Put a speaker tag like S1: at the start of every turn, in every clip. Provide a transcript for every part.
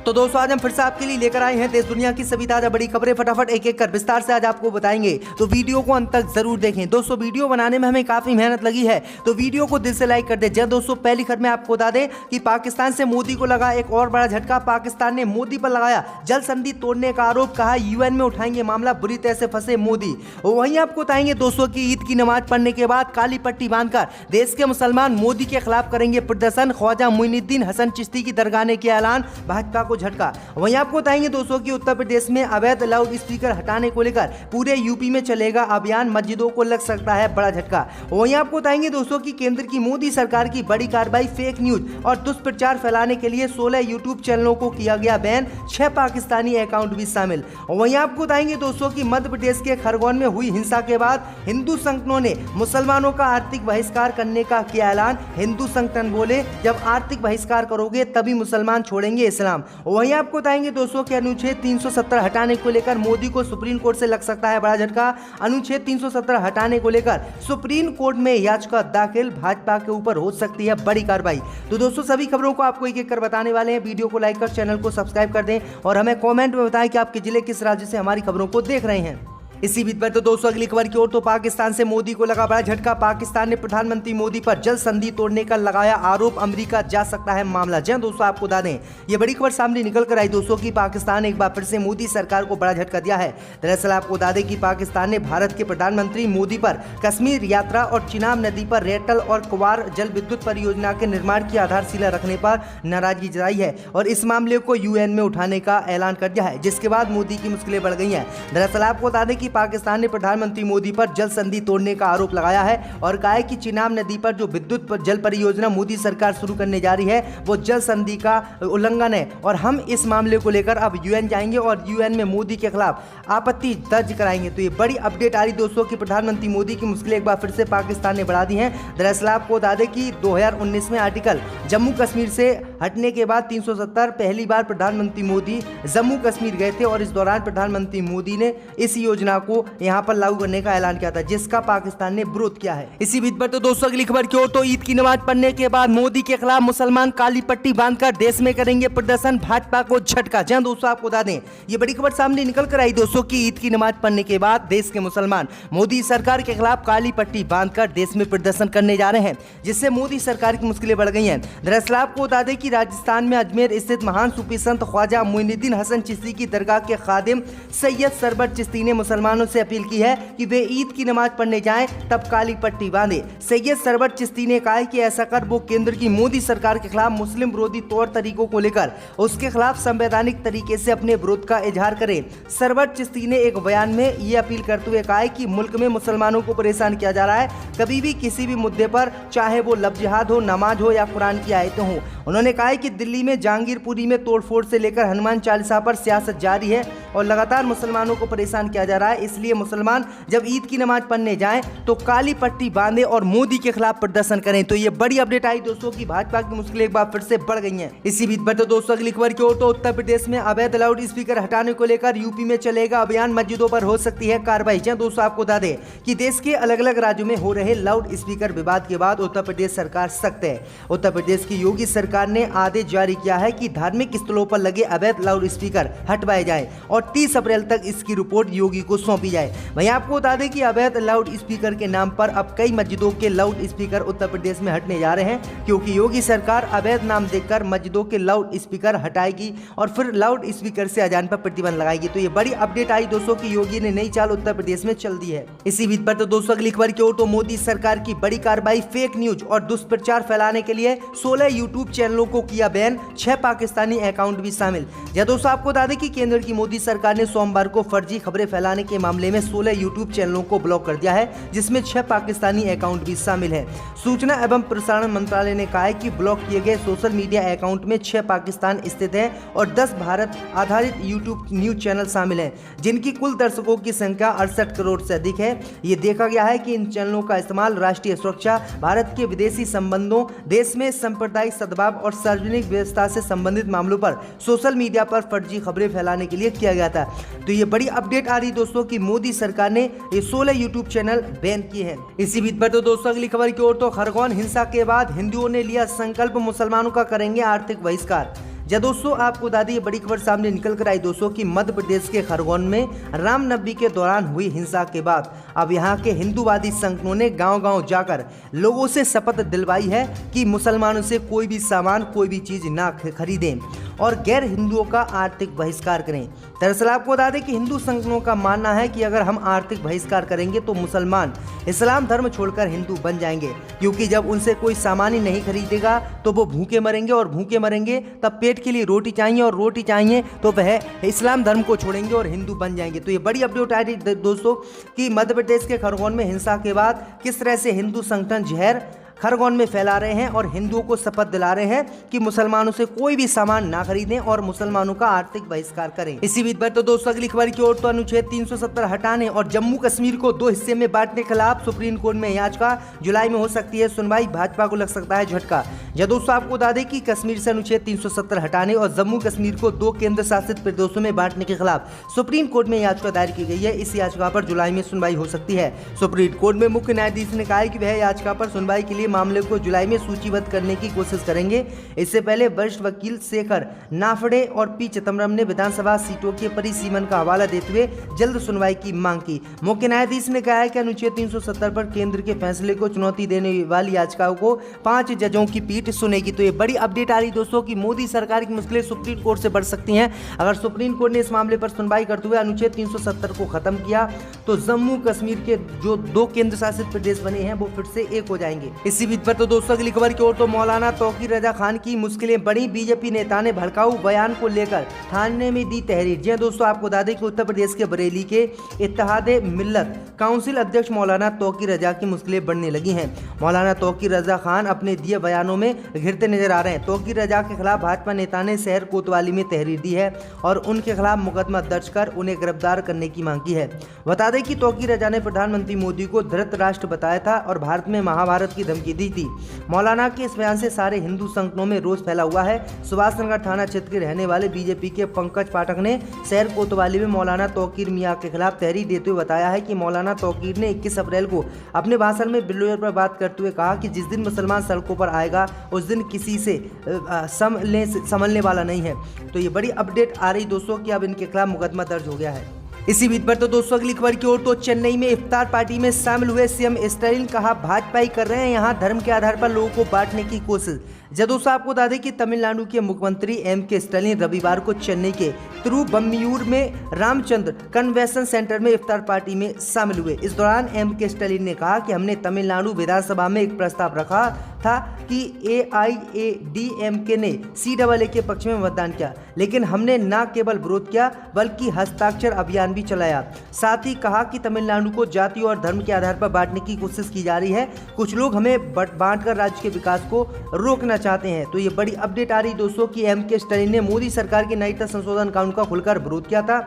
S1: तो दोस्तों आज हम फिर से आपके लिए लेकर आए हैं देश दुनिया की सभी ताजा बड़ी खबरें। फटाफट एक एक कर विस्तार से आज आपको बताएंगे, तो वीडियो को अंत तक जरूर देखें। दोस्तों वीडियो बनाने में हमें काफी मेहनत लगी है, तो वीडियो को दिल से लाइक कर दें। दोस्तों पहली खबर में आपको बता दें कि पाकिस्तान से मोदी को लगा एक और बड़ा झटका। पाकिस्तान ने मोदी पर लगाया जल संधि तोड़ने का आरोप, कहा यूएन में उठाएंगे मामला, बुरी तरह से फंसे मोदी। वहीं आपको बताएंगे दोस्तों की ईद की नमाज पढ़ने के बाद काली पट्टी बांधकर देश के मुसलमान मोदी के खिलाफ करेंगे प्रदर्शन। ख्वाजा मुइनुद्दीन हसन चिश्ती की दरगाह ने किया ऐलान, भाजपा को झटका। वहीं आपको बताएंगे दोस्तों कि उत्तर प्रदेश में अवैध लाउड स्पीकर हटाने को लेकर पूरे यूपी में चलेगा अभियान, मस्जिदों को लग सकता है बड़ा झटका। वहीं आपको बताएंगे दोस्तों कि केंद्र की मोदी सरकार की बड़ी कार्रवाई, फेक न्यूज और दुष्प्रचार फैलाने के लिए 16 यूट्यूब चैनलों को किया गया बैन, 6 पाकिस्तानी अकाउंट भी शामिल। वहीं आपको बताएंगे दोस्तों कि मध्य प्रदेश के खरगोन में हुई हिंसा के बाद हिंदू संगठनों ने मुसलमानों का आर्थिक बहिष्कार करने का किया ऐलान। हिंदू संगठन बोले जब आर्थिक बहिष्कार करोगे तभी मुसलमान छोड़ेंगे इस्लाम। वहीं आपको बताएंगे दोस्तों कि अनुच्छेद 370 हटाने को लेकर मोदी को सुप्रीम कोर्ट से लग सकता है बड़ा झटका। अनुच्छेद 370 हटाने को लेकर सुप्रीम कोर्ट में याचिका दाखिल, भाजपा के ऊपर हो सकती है बड़ी कार्रवाई। तो दोस्तों सभी खबरों को आपको एक एक कर बताने वाले हैं। वीडियो को लाइक कर चैनल को सब्सक्राइब कर दें और हमें कमेंट में बताएं कि आपके जिले किस राज्य से हमारी खबरों को देख रहे हैं। इसी बीच पर तो दोस्तों अगली खबर की ओर, तो पाकिस्तान से मोदी को लगा बड़ा झटका। पाकिस्तान ने प्रधानमंत्री मोदी पर जल संधि तोड़ने का लगाया आरोप, अमेरिका जा सकता है मामला। जी दोस्तों आपको बता दें ये बड़ी खबर सामने निकल कर आई दोस्तों कि पाकिस्तान एक बार फिर से मोदी सरकार को बड़ा झटका दिया है। दरअसल आपको बता दें कि पाकिस्तान ने भारत के प्रधानमंत्री मोदी पर कश्मीर यात्रा और चिनाब नदी पर रेटल और कुवार जल विद्युत परियोजना के निर्माण की आधारशिला रखने पर नाराजगी जताई है और इस मामले को यूएन में उठाने का ऐलान कर दिया है, जिसके बाद मोदी की मुश्किलें बढ़ गई हैं। दरअसल आपको बता दें कि पाकिस्तान ने प्रधानमंत्री मोदी पर जल संधि तोड़ने का आरोप लगाया है और कहा है कि चिनाब नदी पर जो विद्युत जल परियोजना मोदी सरकार शुरू करने जा रही है वो जल संधि का उल्लंघन है और हम इस मामले को लेकर अब यूएन जाएंगे और यूएन में मोदी के खिलाफ आपत्ति दर्ज कराएंगे। तो ये बड़ी अपडेट आ रही दोस्तों कि प्रधानमंत्री मोदी की मुश्किलें एक बार फिर से पाकिस्तान ने बढ़ा दी हैं। दरअसल आपको बता दें कि 2019 में आर्टिकल जम्मू कश्मीर से हटने के बाद 370 पहली बार प्रधानमंत्री मोदी जम्मू कश्मीर गए थे और इस दौरान प्रधानमंत्री मोदी ने इस योजना को यहां पर लागू करने का ऐलान किया था, जिसका पाकिस्तान ने विरोध किया है। इसी बीच पर तो दोस्तों अगली खबर की ओर, तो ईद की नमाज पढ़ने के बाद मोदी के खिलाफ मुसलमान काली पट्टी बांधकर देश में करेंगे प्रदर्शन, भाजपा को झटका। जहां दोस्तों आपको बता दें ये बड़ी खबर सामने निकल कर आई दोस्तों की ईद की नमाज पढ़ने के बाद देश के मुसलमान मोदी सरकार के खिलाफ काली पट्टी बांधकर देश में प्रदर्शन करने जा रहे हैं, जिससे मोदी सरकार की मुश्किलें बढ़ गई हैं। दरअसल आपको बता दें कि राजस्थान में अजमेर स्थित महान सूफी संत ख्वाजा मुइनुद्दीन हसन चिश्ती की दरगाह के खादिम सैयद सरवर चिश्ती ने मुसलमानों से अपील की है कि वे ईद की नमाज पढ़ने जाएं तब काली पट्टी बांधे। सैयद सरवर चिश्ती ने कहा कि ऐसा कर वो केंद्र की मोदी सरकार के खिलाफ मुस्लिम विरोधी तौर तरीकों को लेकर उसके खिलाफ संवैधानिक तरीके से अपने विरोध का इजहार करें। सरवर चिश्ती ने एक बयान में ये अपील करते हुए कहा कि मुल्क में मुसलमानों को परेशान किया जा रहा है, कभी भी किसी भी मुद्दे पर, चाहे वो लव जिहाद हो, नमाज हो या कुरान की आयतें हो। उन्होंने कहा कि दिल्ली में जहांगीरपुरी में तोड़फोड़ से लेकर हनुमान चालीसा पर सियासत जारी है और लगातार मुसलमानों को परेशान किया जा रहा है, इसलिए मुसलमान जब ईद की नमाज पढ़ने जाएं तो काली पट्टी बांधे और मोदी के खिलाफ प्रदर्शन करें। तो ये बड़ी अपडेट आई दोस्तों की भाजपा की मुश्किलें एक बार फिर से बढ़ गई हैं। इसी बीच पर तो दोस्तों अगली खबर की ओर, तो उत्तर प्रदेश में अवैध लाउड स्पीकर हटाने को लेकर यूपी में चलेगा अभियान, मस्जिदों पर हो सकती है कार्रवाई। दोस्तों आपको बता दें कि देश के अलग अलग राज्यों में हो रहे लाउड स्पीकर विवाद के बाद उत्तर प्रदेश सरकार सख्त है। उत्तर प्रदेश की योगी सरकार ने आदेश जारी किया है कि धार्मिक स्थलों पर लगे अवैध लाउड स्पीकर हटवाए जाएं और 30 अप्रैल तक इसकी रिपोर्ट योगी को सौंपी जाए। वहीं आपको बता दें कि अवैध लाउड स्पीकर के नाम पर अब कई मस्जिदों के लाउड स्पीकर उत्तर प्रदेश में हटने जा रहे हैं, क्योंकि योगी सरकार अवैध नाम देकर मस्जिदों के लाउड स्पीकर हटाएगी और फिर लाउड स्पीकर से अजान पर प्रतिबंध लगाएगी। तो ये बड़ी अपडेट आई दोस्तों की योगी ने नई चाल उत्तर प्रदेश में चल दी है। इसी बीच पर तो दोस्तों अगली खबर की ओर, तो मोदी सरकार की बड़ी कार्रवाई, फेक न्यूज और दुष्प्रचार फैलाने के लिए 16 यूट्यूब चैनलों को किया बैन, 6 पाकिस्तानी अकाउंट भी शामिल। दोस्तों आपको बता दें कि केंद्र की मोदी सरकार ने सोमवार को फर्जी खबरें फैलाने के मामले में 16 यूट्यूब चैनलों को ब्लॉक कर दिया है, जिसमें 6 पाकिस्तानी अकाउंट भी शामिल है। सूचना एवं प्रसारण मंत्रालय ने कहा है कि ब्लॉक किए गए सोशल मीडिया अकाउंट में 6 पाकिस्तान स्थित है और 10 भारत आधारित यूट्यूब न्यूज चैनल शामिल हैं, जिनकी कुल दर्शकों की संख्या 68 करोड़ से अधिक है। ये देखा गया है कि इन चैनलों का इस्तेमाल राष्ट्रीय सुरक्षा, भारत के विदेशी संबंधों, देश में सांप्रदायिक सद्भाव और सार्वजनिक व्यवस्था से संबंधित मामलों पर सोशल मीडिया पर फर्जी खबरें फैलाने के लिए किया गया था। तो ये बड़ी अपडेट आ रही दोस्तों कि मोदी सरकार ने ये 16 यूट्यूब चैनल बैन किए हैं। इसी बीच पर तो दोस्तों अगली खबर की ओर, तो खरगोन हिंसा के बाद हिंदुओं ने लिया संकल्प, मुसलमानों का करेंगे आर्थिक बहिष्कार। जब दोस्तों आपको बता दें, ये बड़ी खबर सामने निकल कर आई दोस्तों कि मध्य प्रदेश के खरगोन में रामनवमी के दौरान हुई हिंसा के बाद अब यहाँ के हिंदूवादी संगठनों ने गांव-गांव जाकर लोगों से शपथ दिलवाई है कि मुसलमानों से कोई भी सामान, कोई भी चीज ना खरीदें और गैर हिंदुओं का आर्थिक बहिष्कार करें। दरअसल आपको बता दें कि हिंदू संगठनों का मानना है कि अगर हम आर्थिक बहिष्कार करेंगे तो मुसलमान इस्लाम धर्म छोड़कर हिंदू बन जाएंगे, क्योंकि जब उनसे कोई सामान ही नहीं खरीदेगा तो वो भूखे मरेंगे और भूखे मरेंगे तब पेट के लिए रोटी चाहिए और रोटी चाहिए तो वह इस्लाम धर्म को छोड़ेंगे और हिंदू बन जाएंगे। तो ये बड़ी अपडेट आ रही दोस्तों कि मध्य प्रदेश के खरगोन में हिंसा के बाद किस तरह से हिंदू संगठन जहर खरगोन में फैला रहे हैं और हिंदुओं को शपथ दिला रहे हैं कि मुसलमानों से कोई भी सामान ना खरीदें और मुसलमानों का आर्थिक बहिष्कार करें। इसी बीच पर तो दोस्तों अगली खबर की ओर तो अनुच्छेद 370 हटाने और जम्मू कश्मीर को 2 हिस्से में बांटने के खिलाफ सुप्रीम कोर्ट में याचिका, जुलाई में हो सकती है सुनवाई, भाजपा को लग सकता है झटका। जब दोस्तों आपको बता दें कि कश्मीर से अनुच्छेद 370 हटाने और जम्मू कश्मीर को 2 केंद्र शासित प्रदेशों में बांटने के खिलाफ सुप्रीम कोर्ट में याचिका दायर की गई है। इस याचिका पर जुलाई में सुनवाई हो सकती है। सुप्रीम कोर्ट में मुख्य न्यायाधीश ने कहा है कि वह याचिका पर सुनवाई के लिए मामले को जुलाई में सूचीबद्ध करने की कोशिश करेंगे। इससे पहले वरिष्ठ वकील शेखर नाफड़े और पी चिदम्बरम ने विधानसभा सीटों के परिसीमन का हवाला देते हुए जल्द सुनवाई की मांग की। मुख्य न्यायाधीश ने कहा है कि अनुच्छेद 370 पर केंद्र के फैसले को चुनौती देने वाली याचिकाओं को 5 जजों की पीठ सुनेगी। तो ये बड़ी अपडेट आ रही दोस्तों कि मोदी सरकार की मुश्किलें सुप्रीम कोर्ट से बढ़ सकती हैं। अगर सुप्रीम कोर्ट ने इस मामले पर सुनवाई करते हुए अनुच्छेद 370 को खत्म किया तो जम्मू कश्मीर के जो 2 केंद्र शासित प्रदेश बने हैं वो फिर से एक हो जाएंगे। इसी बीच पर तो दोस्तों अगली खबर की ओर तो मौलाना तौकीर रजा खान की मुश्किलें बढ़ी, बीजेपी नेता ने भड़काऊ बयान को लेकर थाने में दी तहरीर। जी दोस्तों आपको बता दें कि उत्तर प्रदेश के बरेली के इत्तेहादे मिल्लत काउंसिल अध्यक्ष मौलाना तौकीर रजा की मुश्किलें बढ़ने लगी हैं। मौलाना तौकीर रजा खान अपने दिए बयानों में घिरते नजर आ रहे हैं। तौकीर रजा के खिलाफ भाजपा नेता ने शहर कोतवाली में तहरीर दी है और उनके खिलाफ मुकदमा दर्ज कर उन्हें गिरफ्तार करने की मांग की है। बता दें कि तौकीर रजा ने प्रधानमंत्री मोदी को धृत राष्ट्र बताया था और भारत में महाभारत की धमकी दी थी। मौलाना के इस बयान से सारे हिंदू संगठनों में रोष फैला हुआ है। सुभाष नगर थाना क्षेत्र के रहने वाले बीजेपी के पंकज पाठक ने शहर कोतवाली में मौलाना तौकीर मियां के खिलाफ तहरीर देते हुए बताया है कि मौलाना तौकीर ने 21 अप्रैल को अपने भाषण में बिल्डोजर पर बात करते हुए कहा कि जिस दिन मुसलमान सड़कों पर आएगा उस दिन किसी से संभलने वाला नहीं है। तो ये बड़ी अपडेट आ रही दोस्तों कि अब इनके खिलाफ मुकदमा दर्ज हो गया है। इसी बीच पर तो दोस्तों अगली खबर की ओर तो चेन्नई में इफ्तार पार्टी में शामिल हुए सीएम स्टालिन, कहा भाजपा ही कर रहे हैं यहाँ धर्म के आधार पर लोगों को बांटने की कोशिश। जब दोस्तों आपको बता दें कि तमिलनाडु के मुख्यमंत्री एम.के. स्टालिन रविवार को चेन्नई के तिरुवम्बियूर में रामचंद्र कन्वेंशन सेंटर में इफ्तार पार्टी में शामिल हुए। इस दौरान एम.के. स्टालिन ने कहा कि हमने तमिलनाडु विधानसभा में एक प्रस्ताव रखा था कि AIADMK ने CAA के पक्ष में मतदान किया, लेकिन हमने न केवल विरोध किया बल्कि हस्ताक्षर अभियान भी चलाया। साथ ही कहा कि तमिलनाडु को जाति और धर्म के आधार पर बांटने की कोशिश की जा रही है। कुछ लोग हमें बांटकर राज्य के विकास को रोकना चाहते हैं। तो ये बड़ी अपडेट आ रही दोस्तों कि एम.के. स्टालिन ने मोदी सरकार के नागरिकता संशोधन कानून का खुलकर विरोध किया था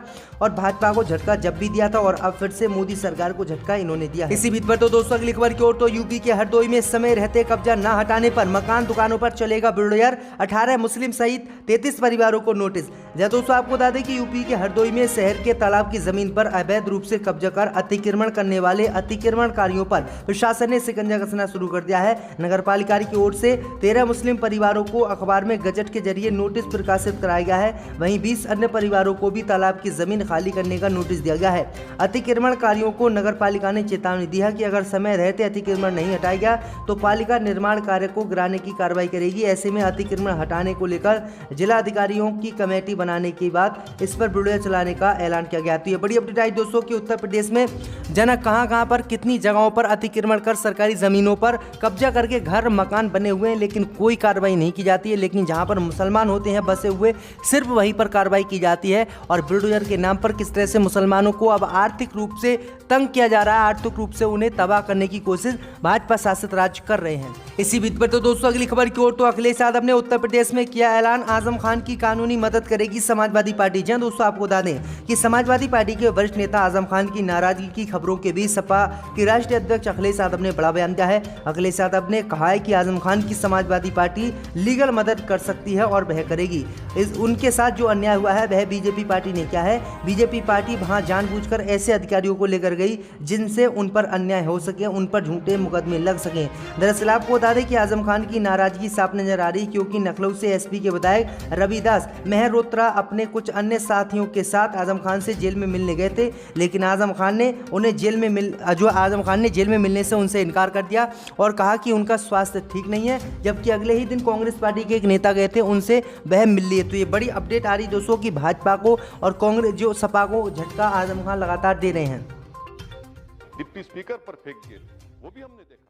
S1: और भाजपा को झटका जब भी दिया था और अब फिर से मोदी सरकार को झटका इन्होंने दिया है। इसी बीच पर तो दोस्तों अगली खबर की ओर तो यूपी के हरदोई में समय रहते कब्जा न हटाने पर मकान दुकानों पर चलेगा बुलडोजर, 18 मुस्लिम सहित 33 परिवारों को नोटिस। जब दोस्तों आपको बता दें कि यूपी के हरदोई में शहर के तालाब की जमीन पर अवैध रूप से कब्जा कर अतिक्रमण करने वाले अतिक्रमणकारियों पर प्रशासन ने शिकंजा कसना शुरू कर दिया है। नगर पालिका की ओर से 13 मुस्लिम परिवारों को अखबार में गजट के जरिए नोटिस प्रकाशित कराया गया है। वहीं 20 अन्य परिवारों को भी तालाब की जमीन खाली करने का नोटिस दिया गया है। अतिक्रमणकारियों को नगर पालिका ने चेतावनी दी है कि अगर समय रहते अतिक्रमण नहीं हटाया गया तो पालिका निर्माण कार्य को गिराने की कार्रवाई करेगी। ऐसे में अतिक्रमण हटाने को लेकर जिला अधिकारियों की कमेटी बनाने के बाद इस पर बुलडोजर चलाने का ऐलान किया गया। तो ये बड़ी अपडेट आई दोस्तों कि उत्तर प्रदेश में जनक कहां पर कितनी जगहों पर अतिक्रमण कर सरकारी जमीनों पर कब्जा करके घर मकान बने हुए हैं, लेकिन कोई कार्रवाई नहीं की जाती है। लेकिन जहां पर मुसलमान होते हैं बसे हुए, सिर्फ वहीं पर कार्रवाई की जाती है। और बुलडोजर के नाम पर किस तरह से मुसलमानों को अब आर्थिक रूप से तंग किया जा रहा है, आर्थिक रूप से उन्हें तबाह करने की कोशिश भाजपा शासित राज्य कर रहे हैं। इसी बीच पर तो दोस्तों अगली खबर की ओर तो अखिलेश यादव ने उत्तर प्रदेश में किया ऐलान, आजम खान की कानूनी मदद करेगी समाजवादी पार्टी। जी दोस्तों आपको बता दें कि समाजवादी पार्टी के वरिष्ठ नेता आजम खान की नाराजगी की खबरों के बीच सपा के राष्ट्रीय अध्यक्ष अखिलेश यादव ने बड़ा बयान दिया है। अखिलेश यादव ने कहा है कि आजम खान की समाजवादी पार्टी लीगल मदद कर सकती है और वह करेगी। उनके साथ जो अन्याय हुआ है वह बीजेपी पार्टी ने किया है। बीजेपी पार्टी वहां जानबूझकर ऐसे अधिकारियों को लेकर गई जिनसे उन पर अन्याय हो सके, उन पर झूठे मुकदमे लग सकें। दरअसल आपको बता दें कि आजम खान की नाराजगी साफ नजर आ रही, क्योंकि लखनऊ से एसपी के विधायक रविदास मेहरोत्रा अपने कुछ अन्य साथियों के साथ आजम खान से जेल में मिलने गए थे, लेकिन आजम खान ने जेल में मिलने से उनसे इनकार कर दिया और कहा कि उनका स्वास्थ्य ठीक नहीं है। जबकि अगले ही दिन कांग्रेस पार्टी के एक नेता गए थे, उनसे वह मिल लिए। तो ये बड़ी अपडेट आ रही दोस्तों कि भाजपा को और कांग्रेस जो सपा को झटका आजम खान लगातार दे रहे हैं।
S2: डिप्टी स्पीकर पर फेंक के वो भी हमने देखा।